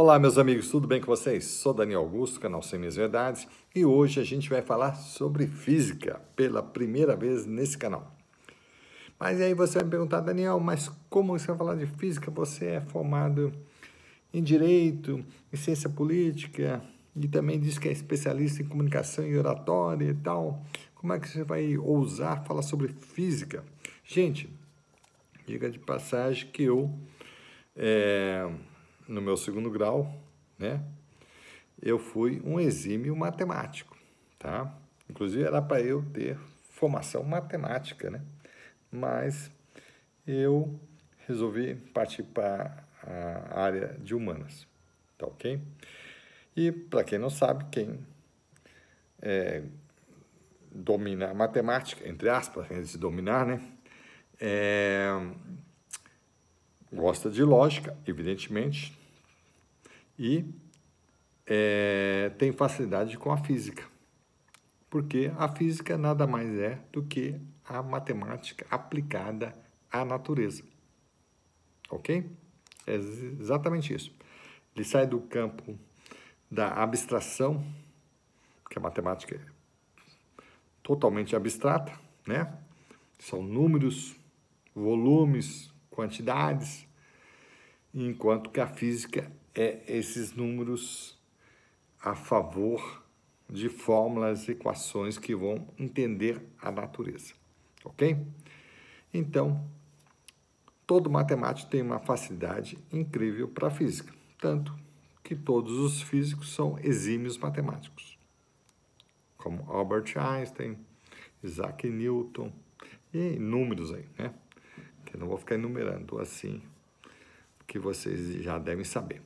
Olá, meus amigos, tudo bem com vocês? Sou Daniel Augusto, canal Sem Minhas Verdades, e hoje a gente vai falar sobre física pela primeira vez nesse canal. Mas aí você vai me perguntar, Daniel, mas como você vai falar de física? Você é formado em Direito, em Ciência Política, e também diz que é especialista em comunicação e oratória e tal. Como é que você vai ousar falar sobre física? Gente, diga de passagem que eu, no meu segundo grau, né? Eu fui um exímio matemático, tá? Inclusive era para eu ter formação matemática, né? Mas eu resolvi partir para a área de humanas, tá ok? E para quem não sabe, quem domina a matemática, entre aspas, antes de dominar, né? Gosta de lógica, evidentemente, e tem facilidade com a física. Porque a física nada mais é do que a matemática aplicada à natureza. Ok? É exatamente isso. Ele sai do campo da abstração, que a matemática é totalmente abstrata, né? São números, volumes, quantidades, enquanto que a física é esses números a favor de fórmulas, equações que vão entender a natureza, ok? Então, todo matemático tem uma facilidade incrível para a física, tanto que todos os físicos são exímios matemáticos, como Albert Einstein, Isaac Newton e inúmeros aí, né? Que eu não vou ficar enumerando assim, que vocês já devem saber.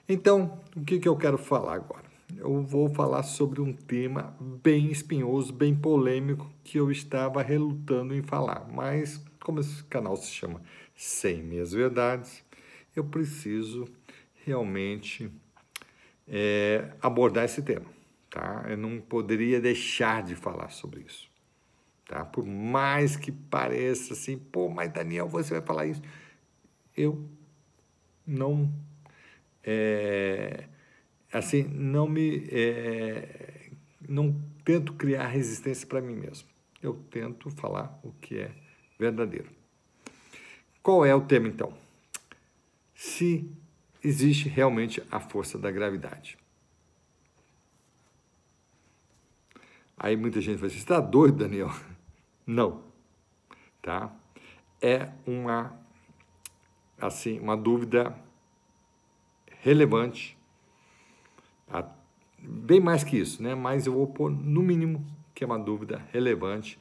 Então, o que eu quero falar agora? Eu vou falar sobre um tema bem espinhoso, bem polêmico, que eu estava relutando em falar. Mas, como esse canal se chama Sem Minhas Verdades, eu preciso realmente abordar esse tema. Tá? Eu não poderia deixar de falar sobre isso. Tá? Por mais que pareça assim, pô, mas Daniel, você vai falar isso. Eu não... assim, não tento criar resistência para mim mesmo. Eu tento falar o que é verdadeiro. Qual é o tema, então? Se existe realmente a força da gravidade. Aí muita gente vai dizer, você está doido, Daniel? Não, tá? É uma dúvida relevante, bem mais que isso, né? Mas eu vou pôr, no mínimo, que é uma dúvida relevante,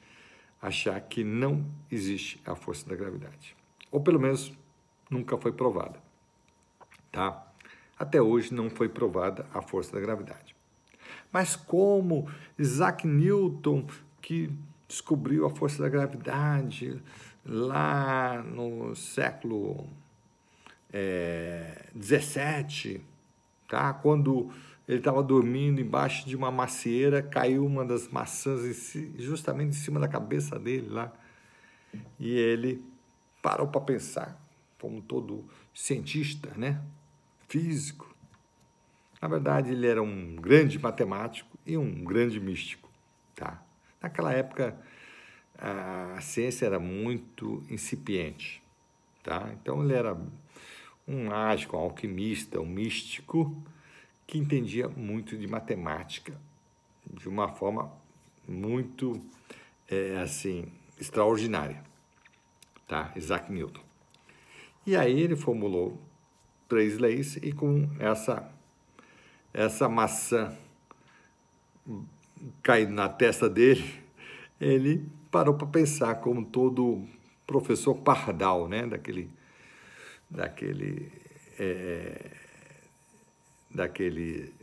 achar que não existe a força da gravidade. Ou, pelo menos, nunca foi provada, tá? Até hoje não foi provada a força da gravidade. Mas como Isaac Newton, que descobriu a força da gravidade lá no século 17, tá? Quando ele estava dormindo embaixo de uma macieira, caiu uma das maçãs justamente em cima da cabeça dele lá. E ele parou para pensar, como todo cientista, né? Físico. Na verdade, ele era um grande matemático e um grande místico, tá? Naquela época, a ciência era muito incipiente, tá? Então, ele era um mágico, um alquimista, um místico que entendia muito de matemática de uma forma muito, extraordinária, tá? Isaac Newton. E aí ele formulou 3 leis e com essa maçã caindo na testa dele, ele parou para pensar como todo professor pardal, né? Daquele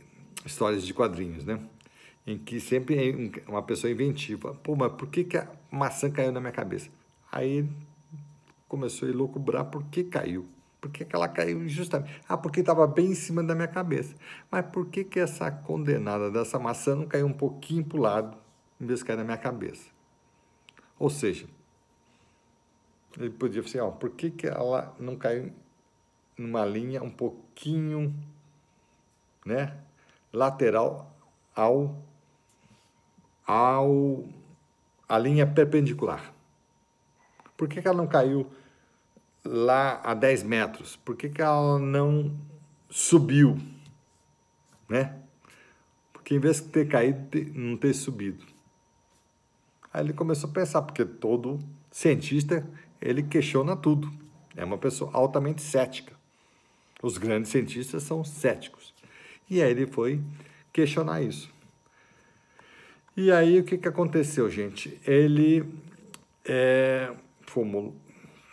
histórias de quadrinhos, né? Em que sempre é uma pessoa inventiva. Pô, mas por que a maçã caiu na minha cabeça? Aí ele começou a elucubrar por que caiu. Por que ela caiu injustamente? Ah, porque estava bem em cima da minha cabeça. Mas por que essa condenada dessa maçã não caiu um pouquinho para o lado, em vez de cair na minha cabeça? Ou seja, ele podia dizer, ó, por que ela não caiu numa linha um pouquinho né, lateral à linha perpendicular. Por que ela não caiu lá a 10 metros? Por que ela não subiu, né? Porque em vez de ter caído, não ter subido. Aí ele começou a pensar, porque todo cientista, ele questiona tudo. É uma pessoa altamente cética. Os grandes cientistas são céticos. E aí ele foi questionar isso. E aí o que aconteceu, gente? Ele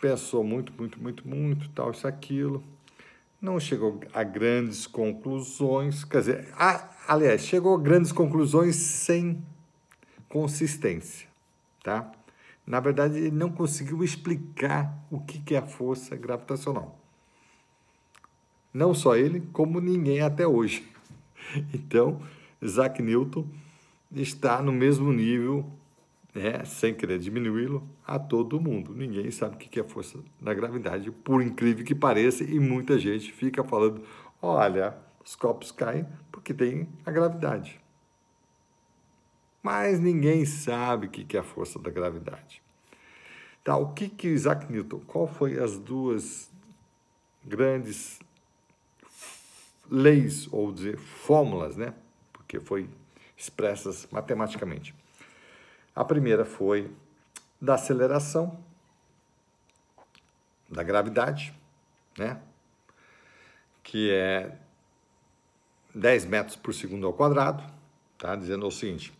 pensou muito, tal, isso, aquilo. Não chegou a grandes conclusões, quer dizer, aliás, chegou a grandes conclusões sem consistência, tá? Na verdade, ele não conseguiu explicar o que é a força gravitacional. Não só ele, como ninguém até hoje. Então, Isaac Newton está no mesmo nível, sem querer diminuí-lo, a todo mundo. Ninguém sabe o que é a força da gravidade, por incrível que pareça, e muita gente fica falando, olha, os copos caem porque tem a gravidade. Mas ninguém sabe o que é a força da gravidade. Tá, o que Isaac Newton, qual foi as duas grandes leis, ou dizer, fórmulas, né? Porque foi expressas matematicamente. A primeira foi da aceleração, da gravidade, né? Que é 10 metros por segundo ao quadrado, tá? Dizendo o seguinte,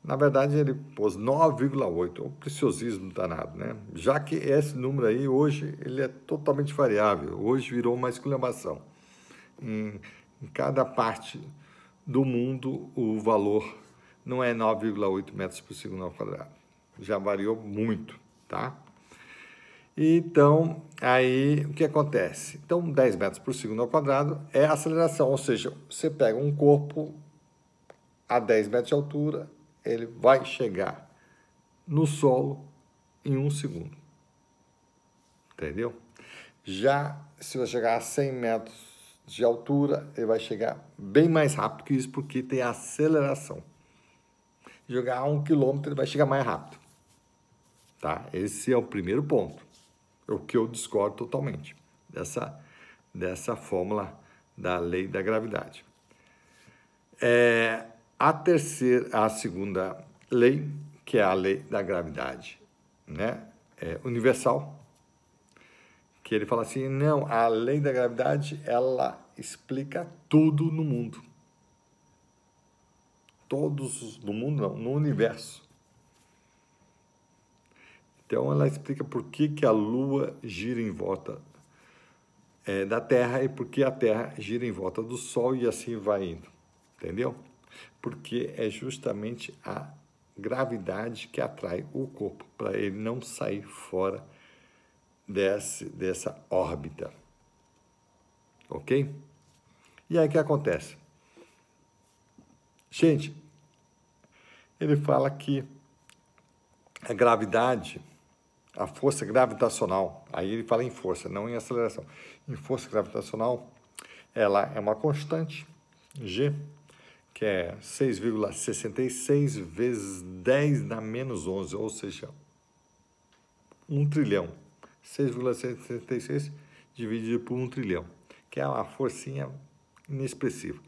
na verdade ele pôs 9,8, o preciosismo danado, né? Já que esse número aí, hoje, ele é totalmente variável, hoje virou uma exclamação. Em cada parte do mundo, o valor não é 9,8 metros por segundo ao quadrado. Já variou muito, tá? Então, aí, o que acontece? Então, 10 metros por segundo ao quadrado é a aceleração, ou seja, você pega um corpo a 10 metros de altura, ele vai chegar no solo em 1 segundo. Entendeu? Já, se você chegar a 100 metros de altura, ele vai chegar bem mais rápido que isso, porque tem a aceleração. Jogar a 1 quilômetro, ele vai chegar mais rápido. Tá? Esse é o primeiro ponto. É o que eu discordo totalmente dessa fórmula da lei da gravidade. A segunda lei, que é a lei da gravidade, né? Universal, que ele fala assim, não, a lei da gravidade, ela explica tudo no mundo. Todos no mundo, não, no universo. Então, ela explica por que a Lua gira em volta da Terra e por que a Terra gira em volta do Sol e assim vai indo. Entendeu? Porque é justamente a gravidade que atrai o corpo, para ele não sair fora dessa órbita. Ok? E aí o que acontece? Gente, ele fala que a gravidade, a força gravitacional, aí ele fala em força, não em aceleração. Em força gravitacional, ela é uma constante, G, que é 6,66 vezes 10 na menos 11, ou seja, 1 trilhão. 6,66 dividido por 1 trilhão, que é uma forcinha inexpressiva.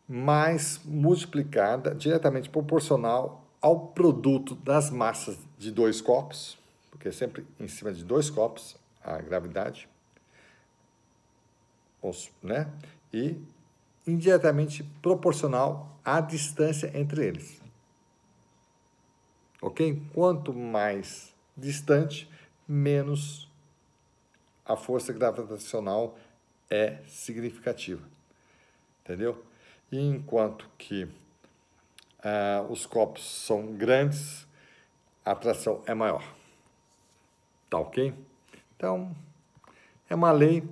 Mas multiplicada, diretamente proporcional ao produto das massas de 2 copos, porque é sempre em cima de 2 copos a gravidade, né? E indiretamente proporcional à distância entre eles. Ok? Quanto mais distante, menos a força gravitacional é significativa. Entendeu? E enquanto que os copos são grandes, a atração é maior. Tá ok? Então, é uma lei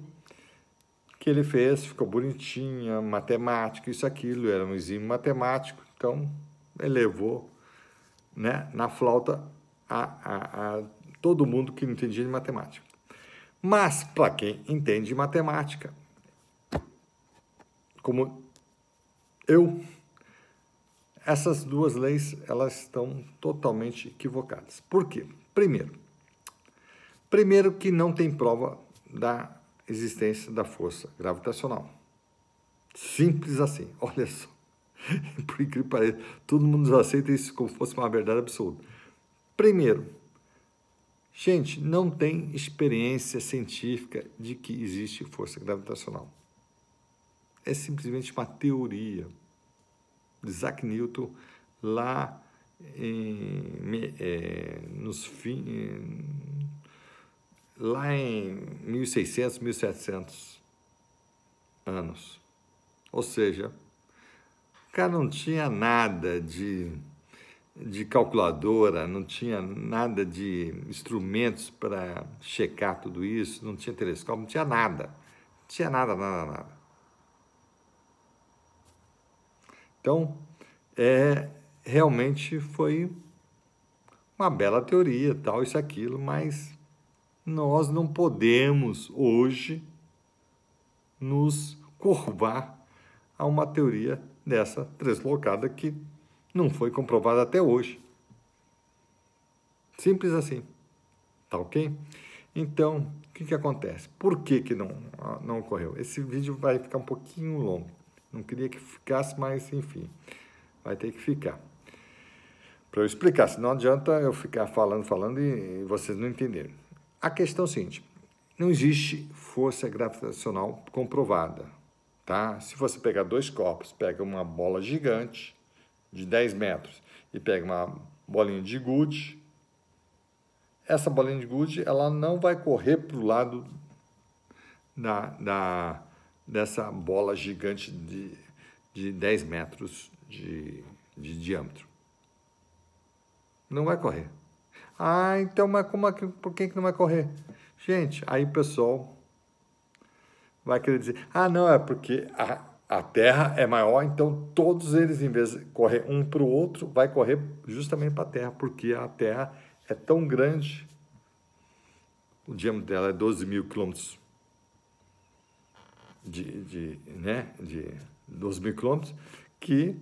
que ele fez, ficou bonitinha, matemática, isso, aquilo, era um exímio matemático, então ele levou, né, na flauta a todo mundo que não entendia de matemática. Mas, para quem entende de matemática, como eu, essas duas leis, elas estão totalmente equivocadas. Por quê? Primeiro que não tem prova da existência da força gravitacional. Simples assim, olha só. Por incrível que pareça, todo mundo aceita isso como se fosse uma verdade absoluta. Primeiro, gente, não tem experiência científica de que existe força gravitacional. É simplesmente uma teoria de Isaac Newton lá lá em 1600, 1700 anos. Ou seja, o cara não tinha nada de calculadora, não tinha nada de instrumentos para checar tudo isso, não tinha telescópio, não tinha nada. Não tinha nada. Então, realmente foi uma bela teoria, tal, isso, aquilo, mas nós não podemos hoje nos curvar a uma teoria dessa deslocada que não foi comprovada até hoje. Simples assim, tá ok? Então, o que acontece? Por que não ocorreu? Esse vídeo vai ficar um pouquinho longo. Não queria que ficasse, mas enfim, vai ter que ficar. Para eu explicar, senão não adianta eu ficar falando e vocês não entenderem. A questão é a seguinte, não existe força gravitacional comprovada, tá? Se você pegar dois corpos, pega uma bola gigante de 10 metros e pega uma bolinha de gude, essa bolinha de gude, ela não vai correr para o lado dessa bola gigante de 10 metros de diâmetro. Não vai correr. Ah, então, mas por que não vai correr? Gente, aí o pessoal vai querer dizer, não, é porque a Terra é maior, então todos eles, em vez de correr um para o outro, vai correr justamente para a Terra, porque a Terra é tão grande, o diâmetro dela é 12 mil quilômetros de 12 mil quilômetros, que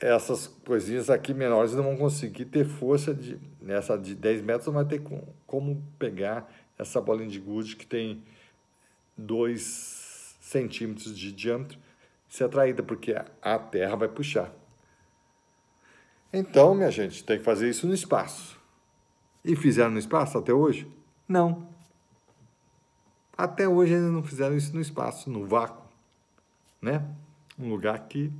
essas coisinhas aqui menores não vão conseguir ter força nessa de 10 metros, não vai ter como pegar essa bolinha de gude que tem 2 centímetros de diâmetro ser atraída, porque a Terra vai puxar. Então, minha gente, tem que fazer isso no espaço. E fizeram no espaço até hoje? Não. Até hoje eles não fizeram isso no espaço, no vácuo, né? Um lugar que...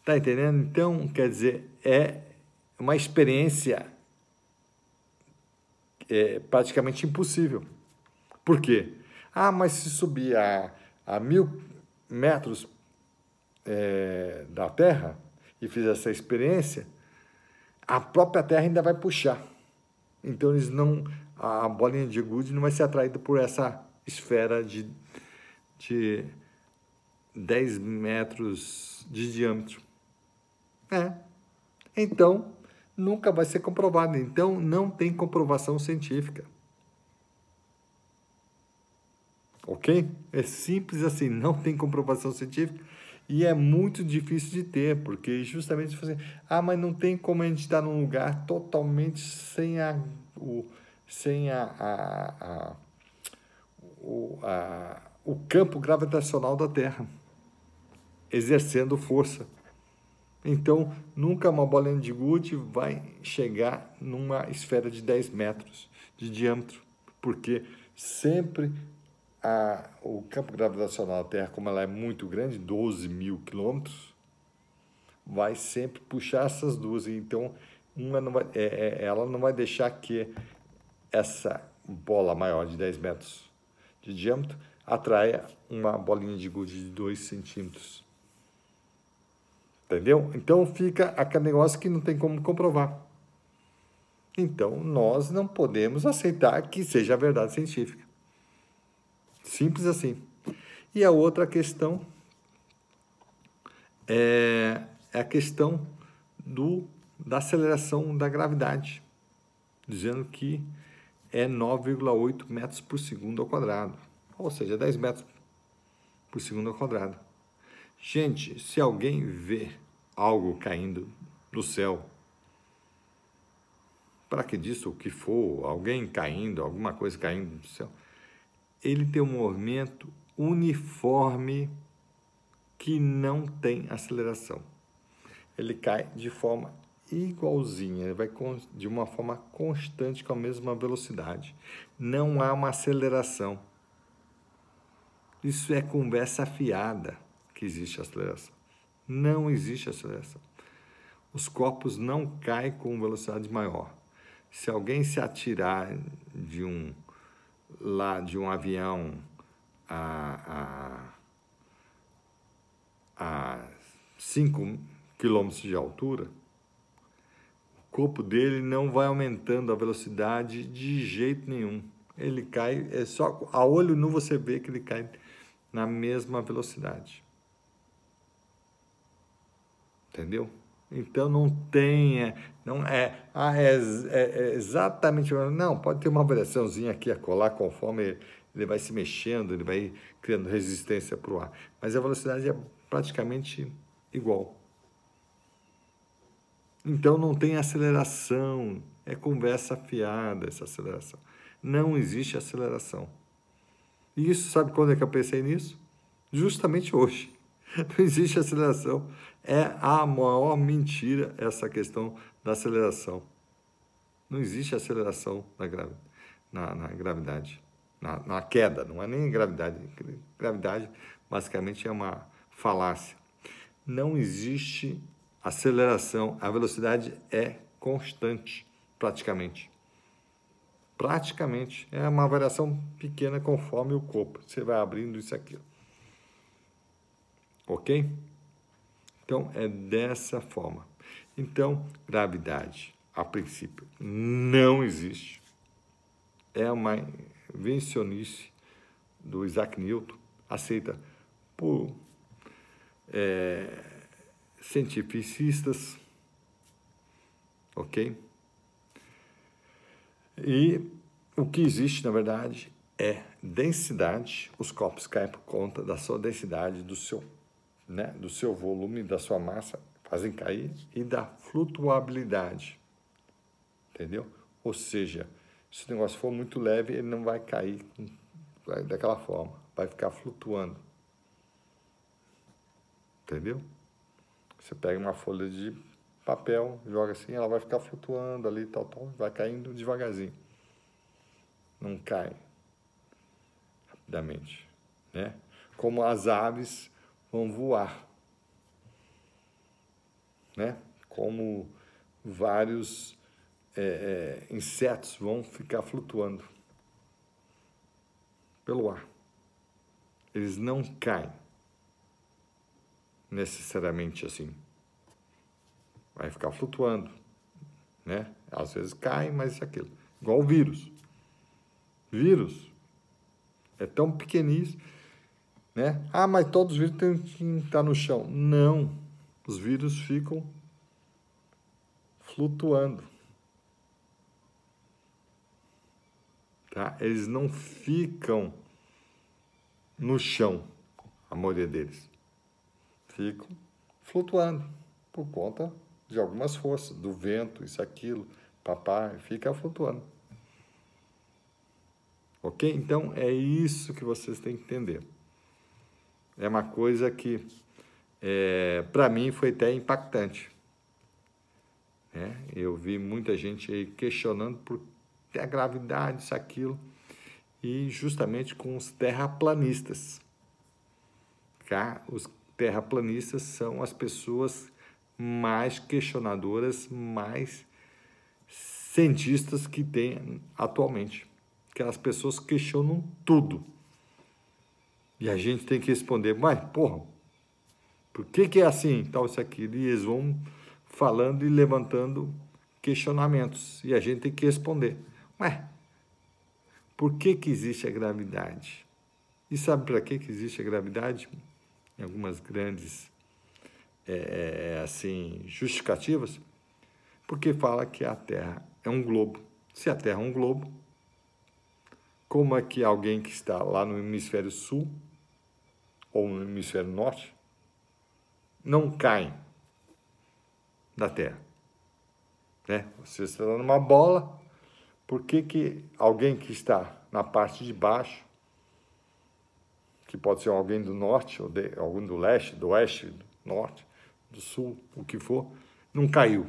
Tá entendendo? Então, quer dizer, é uma experiência praticamente impossível. Por quê? Mas se subir a 1000 metros da Terra e fizer essa experiência, a própria Terra ainda vai puxar. Então, a bolinha de gude não vai ser atraída por essa esfera de 10 metros de diâmetro. Então, nunca vai ser comprovado. Então, não tem comprovação científica. Ok? É simples assim, não tem comprovação científica e é muito difícil de ter, porque justamente você, mas não tem como a gente estar num lugar totalmente sem o campo gravitacional da Terra, exercendo força. Então, nunca uma bolinha de gude vai chegar numa esfera de 10 metros de diâmetro, porque sempre o campo gravitacional da Terra, como ela é muito grande, 12 mil quilômetros, vai sempre puxar essas duas. Então, ela não vai deixar que essa bola maior de 10 metros de diâmetro atraia uma bolinha de gude de 2 centímetros. Entendeu? Então, fica aquele negócio que não tem como comprovar. Então, nós não podemos aceitar que seja a verdade científica. Simples assim. E a outra questão é a questão da aceleração da gravidade, dizendo que é 9,8 metros por segundo ao quadrado, ou seja, 10 metros por segundo ao quadrado. Gente, se alguém vê algo caindo do céu, para que disso o que for, alguém caindo, alguma coisa caindo do céu, ele tem um movimento uniforme que não tem aceleração. Ele cai de forma igualzinha, ele vai de uma forma constante com a mesma velocidade. Não há uma aceleração. Isso é conversa fiada que existe aceleração. Não existe aceleração. Os corpos não caem com velocidade maior. Se alguém se atirar de um avião a 5 quilômetros de altura, o corpo dele não vai aumentando a velocidade de jeito nenhum. Ele cai, é só a olho nu você vê que ele cai na mesma velocidade. Entendeu? Então não tem, não é, é exatamente, não, pode ter uma variaçãozinha aqui a colar conforme ele vai se mexendo, ele vai criando resistência para o ar, mas a velocidade é praticamente igual. Então não tem aceleração, é conversa fiada essa aceleração. Não existe aceleração. E isso, sabe quando é que eu pensei nisso? Justamente hoje. Não existe aceleração. É a maior mentira essa questão da aceleração. Não existe aceleração na gravidade, na queda, não é nem gravidade. Gravidade, basicamente, é uma falácia. Não existe aceleração, a velocidade é constante, praticamente. Praticamente, é uma variação pequena conforme o corpo. Você vai abrindo isso aqui. Ok? Então, é dessa forma. Então, gravidade, a princípio, não existe. É uma invencionice do Isaac Newton, aceita por cientificistas, ok? E o que existe, na verdade, é densidade. Os corpos caem por conta da sua densidade, do seu volume, da sua massa, fazem cair, e da flutuabilidade, entendeu? Ou seja, se o negócio for muito leve, ele não vai cair daquela forma, vai ficar flutuando, entendeu? Você pega uma folha de papel, joga assim, ela vai ficar flutuando ali, tal, vai caindo devagarzinho, não cai rapidamente, né? Como as aves vão voar, né? Como vários insetos vão ficar flutuando pelo ar. Eles não caem necessariamente assim. Vai ficar flutuando, né? Às vezes cai, mas é aquilo. Igual o vírus. Vírus é tão pequenininho, né? Ah, mas todos os vírus têm que estar no chão. Não. Os vírus ficam flutuando. Tá? Eles não ficam no chão, a maioria deles. Ficam flutuando por conta de algumas forças, do vento, isso, aquilo, papai, fica flutuando. Ok? Então, é isso que vocês têm que entender. É uma coisa que, para mim, foi até impactante. Né? Eu vi muita gente aí questionando por a gravidade, isso, aquilo, e justamente com os terraplanistas. Tá? Os terraplanistas são as pessoas mais questionadoras, mais cientistas que tem atualmente. Aquelas pessoas questionam tudo. E a gente tem que responder, mas, porra, por que é assim, tal, isso aqui? E eles vão falando e levantando questionamentos. E a gente tem que responder. Ué, por que existe a gravidade? E sabe para que existe a gravidade? Em algumas grandes justificativas. Porque fala que a Terra é um globo. Se a Terra é um globo, como é que alguém que está lá no hemisfério sul ou no hemisfério norte, não caem da Terra. Né? Você está numa bola, por que alguém que está na parte de baixo, que pode ser alguém do norte, ou alguém do leste, do oeste, do norte, do sul, o que for, não caiu?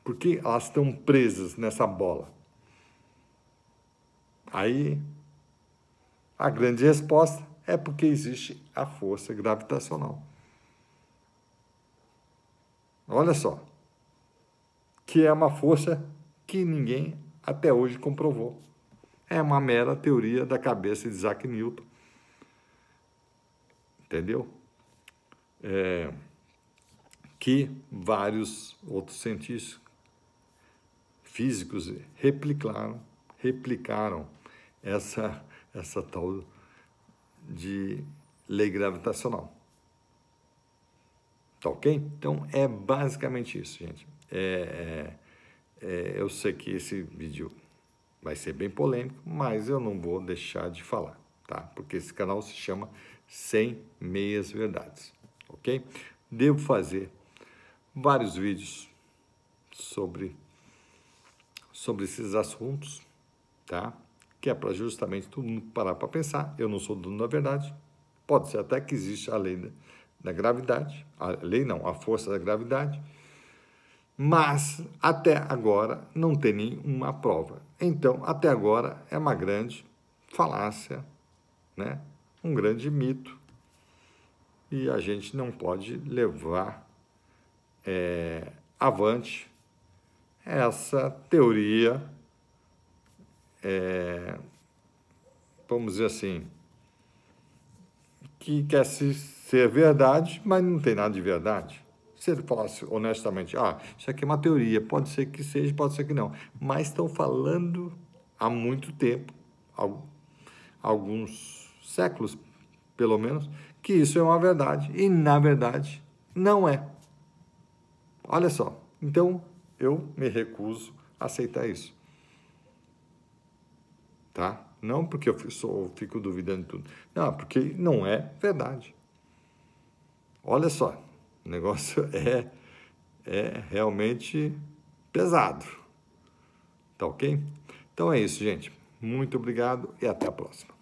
Porque elas estão presas nessa bola. Aí, a grande resposta é porque existe a força gravitacional. Olha só, que é uma força que ninguém até hoje comprovou. É uma mera teoria da cabeça de Isaac Newton. Entendeu? Que vários outros cientistas físicos replicaram essa tal de lei gravitacional. Tá ok? Então, é basicamente isso, gente. Eu sei que esse vídeo vai ser bem polêmico, mas eu não vou deixar de falar, tá? Porque esse canal se chama 100 Meias Verdades, ok? Devo fazer vários vídeos sobre esses assuntos, tá? Que é para justamente todo mundo parar para pensar. Eu não sou dono da verdade. Pode ser até que existe a lei da gravidade, a força da gravidade, mas até agora não tem nenhuma prova. Então, até agora é uma grande falácia, né? Um grande mito, e a gente não pode levar avante essa teoria, vamos dizer assim, que quer ser verdade, mas não tem nada de verdade. Se ele falasse honestamente, isso aqui é uma teoria, pode ser que seja, pode ser que não, mas estão falando há muito tempo, alguns séculos, pelo menos, que isso é uma verdade, e na verdade não é. Olha só, então eu me recuso a aceitar isso. Tá? Não porque eu fico duvidando de tudo. Não, porque não é verdade. Olha só, o negócio é realmente pesado. Tá ok? Então é isso, gente. Muito obrigado e até a próxima.